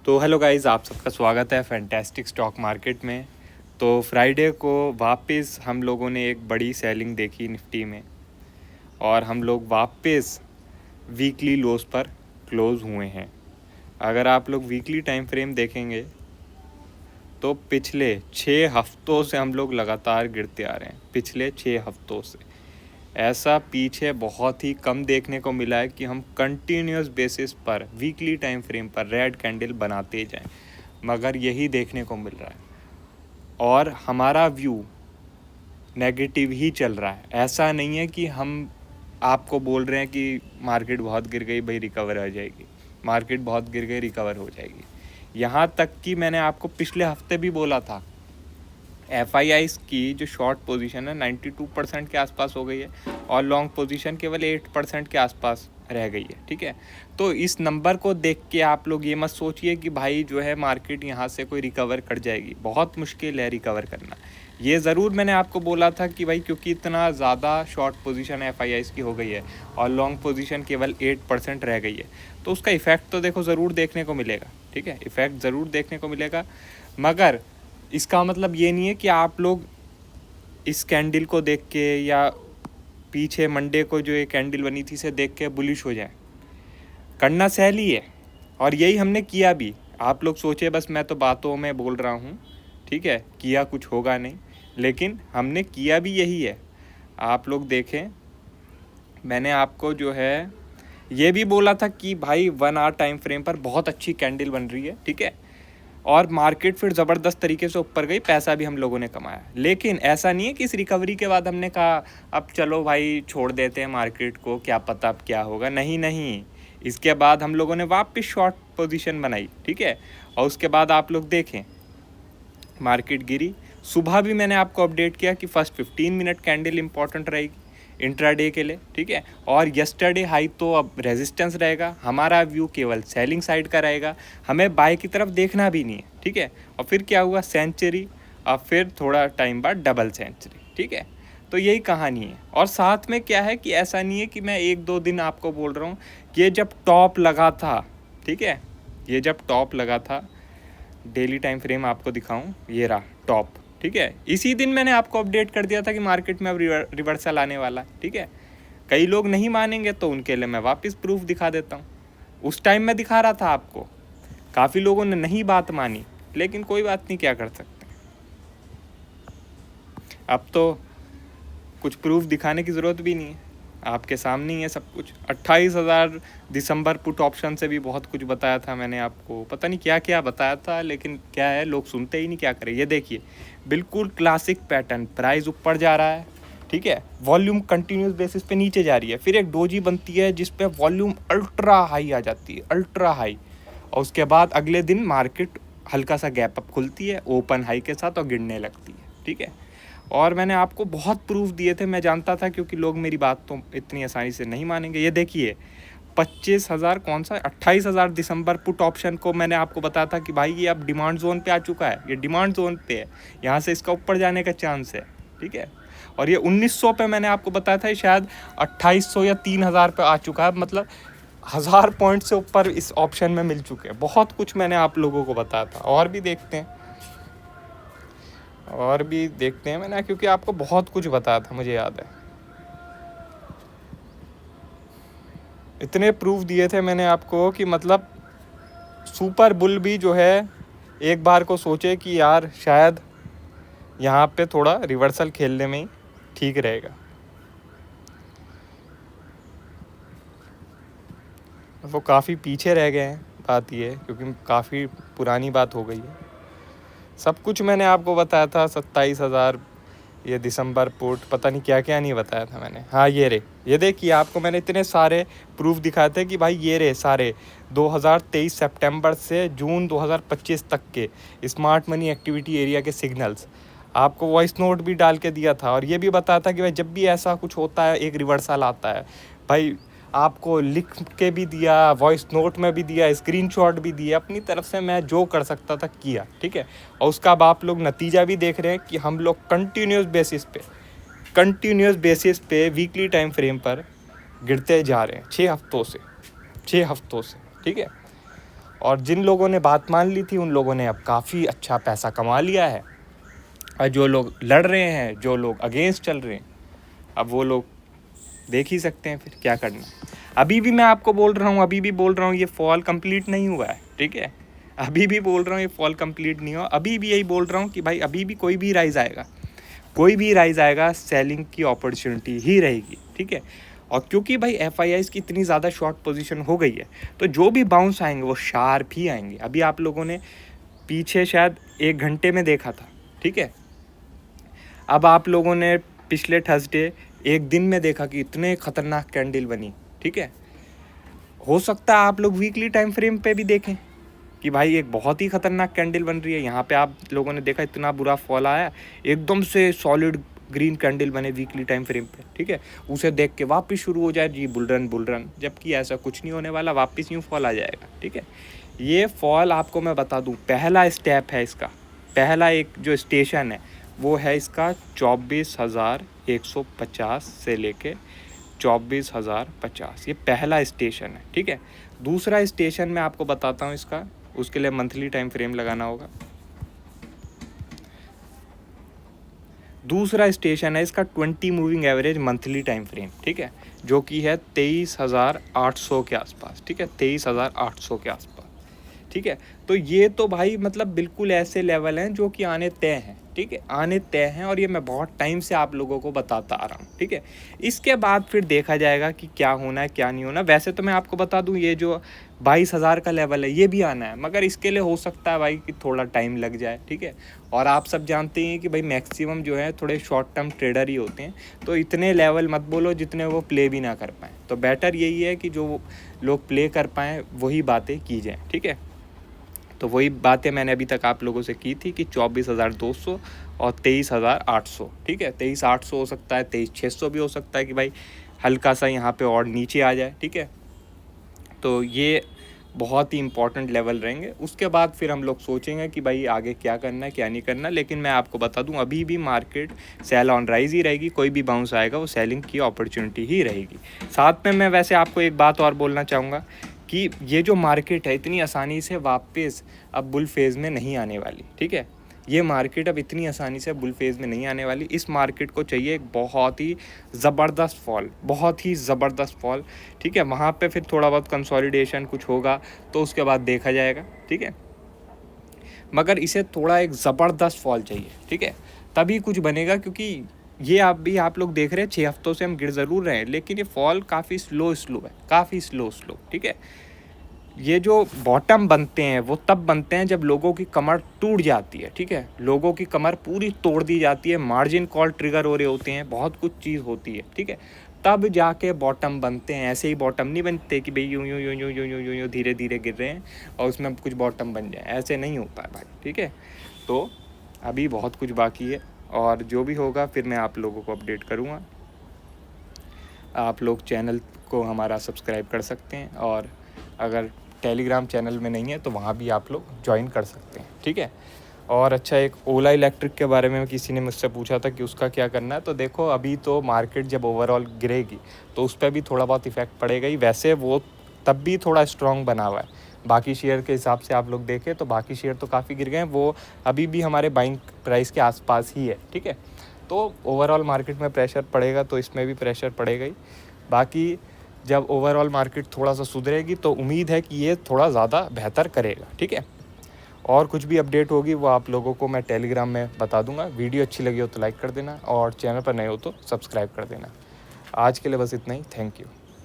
तो hello guys, आप सबका स्वागत है फैंटास्टिक स्टॉक मार्केट में। तो फ्राइडे को वापस हम लोगों ने एक बड़ी सेलिंग देखी निफ्टी में और हम लोग वापस वीकली लोस पर क्लोज हुए हैं। अगर आप लोग वीकली टाइम फ्रेम देखेंगे तो पिछले 6 हफ्तों से हम लोग लगातार गिरते आ रहे हैं। पिछले 6 हफ्तों से ऐसा पीछे बहुत ही कम देखने को मिला है कि हम कंटिन्यूस बेसिस पर वीकली टाइम फ्रेम पर रेड कैंडल बनाते जाएं, मगर यही देखने को मिल रहा है और हमारा व्यू नेगेटिव ही चल रहा है। ऐसा नहीं है कि हम आपको बोल रहे हैं कि मार्केट बहुत गिर गई भाई रिकवर हो जाएगी, मार्केट बहुत गिर गई रिकवर हो जाएगी। यहाँ तक कि मैंने आपको पिछले हफ्ते भी बोला था FIIs की जो शॉर्ट पोजीशन है 92% के आसपास हो गई है और लॉन्ग पोजीशन केवल 8% के आसपास रह गई है। ठीक है, तो इस नंबर को देख के आप लोग ये मत सोचिए कि भाई जो है मार्केट यहाँ से कोई रिकवर कर जाएगी। बहुत मुश्किल है रिकवर करना। ये ज़रूर मैंने आपको बोला था कि भाई क्योंकि इतना ज़्यादा शॉर्ट पोजीशन FIIs की हो गई है और लॉन्ग पोजीशन केवल 8% रह गई है, तो उसका इफ़ेक्ट तो देखो ज़रूर देखने को मिलेगा। ठीक है, इफ़ेक्ट ज़रूर देखने को मिलेगा, मगर इसका मतलब ये नहीं है कि आप लोग इस कैंडल को देख के या पीछे मंडे को जो ये कैंडल बनी थी इसे देख के बुलिश हो जाए। करना सही है और यही हमने किया भी। आप लोग सोचे बस मैं तो बातों में बोल रहा हूँ, ठीक है, किया कुछ होगा नहीं, लेकिन हमने किया भी यही है। आप लोग देखें, मैंने आपको जो है ये भी बोला था कि भाई 1 आवर टाइम फ्रेम पर बहुत अच्छी कैंडल बन रही है। ठीक है, और मार्केट फिर ज़बरदस्त तरीके से ऊपर गई, पैसा भी हम लोगों ने कमाया। लेकिन ऐसा नहीं है कि इस रिकवरी के बाद हमने कहा अब चलो भाई छोड़ देते हैं मार्केट को, क्या पता अब क्या होगा। नहीं नहीं, इसके बाद हम लोगों ने वापस शॉर्ट पोजीशन बनाई। ठीक है, और उसके बाद आप लोग देखें मार्केट गिरी। सुबह भी मैंने आपको अपडेट किया कि फर्स्ट 15 मिनट कैंडल इंपॉर्टेंट रहेगी इंट्राडे के लिए। ठीक है, और यस्टरडे हाई तो अब रेजिस्टेंस रहेगा। हमारा व्यू केवल सेलिंग साइड का रहेगा, हमें बाय की तरफ देखना भी नहीं है। ठीक है, और फिर क्या हुआ, सेंचुरी, और फिर थोड़ा टाइम बाद डबल सेंचुरी। ठीक है, तो यही कहानी है। और साथ में क्या है कि ऐसा नहीं है कि मैं 1-2 दिन आपको बोल रहा हूँ, ये जब टॉप लगा था, ठीक है, ये जब टॉप लगा था, डेली टाइम फ्रेम आपको दिखाऊं, ये रहा टॉप। ठीक है, इसी दिन मैंने आपको अपडेट कर दिया था कि मार्केट में अब रिवर्सल आने वाला है। ठीक है, कई लोग नहीं मानेंगे तो उनके लिए मैं वापस प्रूफ दिखा देता हूँ। उस टाइम मैं दिखा रहा था आपको, काफ़ी लोगों ने नहीं बात मानी, लेकिन कोई बात नहीं, क्या कर सकते हैं। अब तो कुछ प्रूफ दिखाने की ज़रूरत भी नहीं है, आपके सामने ही है सब कुछ। 28,000 दिसंबर पुट ऑप्शन से भी बहुत कुछ बताया था मैंने आपको, पता नहीं क्या क्या बताया था, लेकिन क्या है, लोग सुनते ही नहीं, क्या करें। ये देखिए, बिल्कुल क्लासिक पैटर्न, प्राइस ऊपर जा रहा है, ठीक है, वॉल्यूम कंटिन्यूस बेसिस पे नीचे जा रही है, फिर एक डोजी बनती है जिस पे वॉल्यूम अल्ट्रा हाई आ जाती है, अल्ट्रा हाई, और उसके बाद अगले दिन मार्केट हल्का सा गैप अप खुलती है ओपन हाई के साथ और गिरने लगती है। ठीक है, और मैंने आपको बहुत प्रूफ दिए थे, मैं जानता था, क्योंकि लोग मेरी बात तो इतनी आसानी से नहीं मानेंगे। ये देखिए 25,000 कौन सा 28,000 दिसंबर पुट ऑप्शन को मैंने आपको बताया था कि भाई ये अब डिमांड जोन पे आ चुका है, ये डिमांड जोन पे है, यहाँ से इसका ऊपर जाने का चांस है। ठीक है, और ये 1900 पे मैंने आपको बताया था, शायद 2800 या 3000 पे आ चुका है, मतलब 1000 पॉइंट से ऊपर इस ऑप्शन में मिल चुके हैं। बहुत कुछ मैंने आप लोगों को बताया था, और भी देखते हैं, और भी देखते हैं मैंने, क्योंकि आपको बहुत कुछ बताया था, मुझे याद है, इतने प्रूफ दिए थे मैंने आपको कि मतलब सुपर बुल भी जो है एक बार को सोचे कि यार शायद यहाँ पे थोड़ा रिवर्सल खेलने में ही ठीक रहेगा। वो काफ़ी पीछे रह गए हैं, बात ये है, क्योंकि काफ़ी पुरानी बात हो गई है। सब कुछ मैंने आपको बताया था, 27,000 ये दिसंबर पुट, पता नहीं क्या क्या नहीं बताया था मैंने। हाँ ये देखिए, आपको मैंने इतने सारे प्रूफ दिखाए थे कि भाई ये रे सारे 2023 सितंबर से जून 2025 तक के स्मार्ट मनी एक्टिविटी एरिया के सिग्नल्स, आपको वॉइस नोट भी डाल के दिया था, और ये भी बताया था कि भाई जब भी ऐसा कुछ होता है, एक रिवर्सल आता है, भाई आपको लिख के भी दिया, वॉइस नोट में भी दिया, स्क्रीनशॉट भी दिया, अपनी तरफ से मैं जो कर सकता था किया। ठीक है, और उसका अब आप लोग नतीजा भी देख रहे हैं कि हम लोग कंटिन्यूस बेसिस पे वीकली टाइम फ्रेम पर गिरते जा रहे हैं 6 हफ्तों से। ठीक है, और जिन लोगों ने बात मान ली थी उन लोगों ने अब काफ़ी अच्छा पैसा कमा लिया है, और जो लोग लड़ रहे हैं, जो लोग अगेंस्ट चल रहे हैं, अब वो लोग देख ही सकते हैं फिर क्या करना। अभी भी मैं आपको बोल रहा हूँ, अभी भी बोल रहा हूँ, ये फॉल कंप्लीट नहीं हुआ है, ठीक है। अभी भी बोल रहा हूँ ये फॉल कंप्लीट नहीं हुआ। अभी भी यही बोल रहा हूँ कि भाई अभी भी कोई भी राइज आएगा, कोई भी राइज आएगा, सेलिंग की अपॉर्चुनिटी ही रहेगी, ठीक है। और क्योंकि भाई FIIs की इतनी ज़्यादा शॉर्ट पोजीशन हो गई है, तो जो भी बाउंस आएंगे वो शार्प ही आएंगे। अभी आप लोगों ने पीछे शायद 1 घंटे में देखा था, ठीक है। अब आप लोगों ने पिछले थर्सडे 1 दिन में देखा कि इतने खतरनाक कैंडल बनी, ठीक है। हो सकता है आप लोग वीकली टाइम फ्रेम पे भी देखें कि भाई एक बहुत ही खतरनाक कैंडल बन रही है। यहाँ पे आप लोगों ने देखा इतना बुरा फॉल आया, एकदम से सॉलिड ग्रीन कैंडल बने वीकली टाइम फ्रेम पे, ठीक है। उसे देख के वापस शुरू हो जाए जी बुल रन, जबकि ऐसा कुछ नहीं होने वाला, वापस यूँ फॉल आ जाएगा, ठीक है। ये फॉल आपको मैं बता दूँ, पहला स्टेप है इसका, पहला एक जो स्टेशन है वो है इसका 24,150 से लेके 24,050, ये पहला स्टेशन है, ठीक है। दूसरा स्टेशन मैं आपको बताता हूँ इसका, उसके लिए मंथली टाइम फ्रेम लगाना होगा। दूसरा स्टेशन है इसका 20 moving average monthly time frame, ठीक है, जो कि है 23,800 के आसपास, ठीक है, 23,800 के आसपास, ठीक है। तो ये तो भाई मतलब बिल्कुल ऐसे लेवल हैं जो कि आने तय हैं, ठीक है, आने तय हैं, और ये मैं बहुत टाइम से आप लोगों को बताता आ रहा हूँ, ठीक है। इसके बाद फिर देखा जाएगा कि क्या होना है क्या नहीं होना। वैसे तो मैं आपको बता दूँ ये जो 22,000 का लेवल है ये भी आना है, मगर इसके लिए हो सकता है भाई कि थोड़ा टाइम लग जाए, ठीक है। और आप सब जानते हैं कि भाई मैक्सिमम जो है थोड़े शॉर्ट टर्म ट्रेडर ही होते हैं, तो इतने लेवल मत बोलो जितने वो प्ले भी ना कर पाएँ। तो बेटर यही है कि जो लोग प्ले कर पाएँ वही बातें की जाएँ, ठीक है। तो वही बातें मैंने अभी तक आप लोगों से की थी कि 24,200 और 23,800, ठीक है। 23,800 हो सकता है, 23,600 भी हो सकता है कि भाई हल्का सा यहाँ पे और नीचे आ जाए, ठीक है। तो ये बहुत ही इंपॉर्टेंट लेवल रहेंगे। उसके बाद फिर हम लोग सोचेंगे कि भाई आगे क्या करना है क्या नहीं करना। लेकिन मैं आपको बता दूं अभी भी मार्केट सेल ऑन राइज ही रहेगी, कोई भी बाउंस आएगा वो सेलिंग की अपॉर्चुनिटी ही रहेगी। साथ में मैं वैसे आपको एक बात और बोलना चाहूँगा कि ये जो मार्केट है इतनी आसानी से वापस अब बुल फेज़ में नहीं आने वाली, ठीक है। ये मार्केट अब इतनी आसानी से बुल फेज़ में नहीं आने वाली। इस मार्केट को चाहिए एक बहुत ही ज़बरदस्त फॉल, बहुत ही ज़बरदस्त फॉल, ठीक है। वहाँ पे फिर थोड़ा बहुत कंसोलिडेशन कुछ होगा तो उसके बाद देखा जाएगा, ठीक है। मगर इसे थोड़ा एक ज़बरदस्त फॉल चाहिए, ठीक है, तभी कुछ बनेगा। क्योंकि ये आप लोग देख रहे हैं 6 हफ्तों से हम गिर ज़रूर रहे हैं, लेकिन ये फॉल काफ़ी स्लो है, काफ़ी स्लो, ठीक है। ये जो बॉटम बनते हैं वो तब बनते हैं जब लोगों की कमर टूट जाती है, ठीक है। लोगों की कमर पूरी तोड़ दी जाती है, मार्जिन कॉल ट्रिगर हो रहे होते हैं, बहुत कुछ चीज़ होती है, ठीक है, तब जाके बॉटम बनते हैं। ऐसे ही बॉटम नहीं बनते कि भाई यूँ यूँ यूँ यूँ यूँ यूँ यूँ यूँ धीरे धीरे गिर रहे हैं और उसमें कुछ बॉटम बन जाए, ऐसे नहीं होता है भाई, ठीक है। तो अभी बहुत कुछ बाकी है, और जो भी होगा फिर मैं आप लोगों को अपडेट करूँगा। आप लोग चैनल को हमारा सब्सक्राइब कर सकते हैं, और अगर टेलीग्राम चैनल में नहीं है तो वहाँ भी आप लोग ज्वाइन कर सकते हैं, ठीक है। और अच्छा, एक ओला इलेक्ट्रिक के बारे में किसी ने मुझसे पूछा था कि उसका क्या करना है। तो देखो अभी तो मार्केट जब ओवरऑल गिरेगी तो उस पर भी थोड़ा बहुत इफेक्ट पड़ेगा ही। वैसे वो तब भी थोड़ा स्ट्रॉन्ग बना हुआ है, बाकी शेयर के हिसाब से आप लोग देखें तो बाकी शेयर तो काफ़ी गिर गए हैं, वो अभी भी हमारे बाइंग प्राइस के आसपास ही है, ठीक है। तो ओवरऑल मार्केट में प्रेशर पड़ेगा तो इसमें भी प्रेशर पड़ेगा ही। बाकी जब ओवरऑल मार्केट थोड़ा सा सुधरेगी तो उम्मीद है कि ये थोड़ा ज़्यादा बेहतर करेगा, ठीक है। और कुछ भी अपडेट होगी वो आप लोगों को मैं टेलीग्राम में बता दूंगा। वीडियो अच्छी लगी हो तो लाइक कर देना, और चैनल पर नए हो तो सब्सक्राइब कर देना। आज के लिए बस इतना ही, थैंक यू।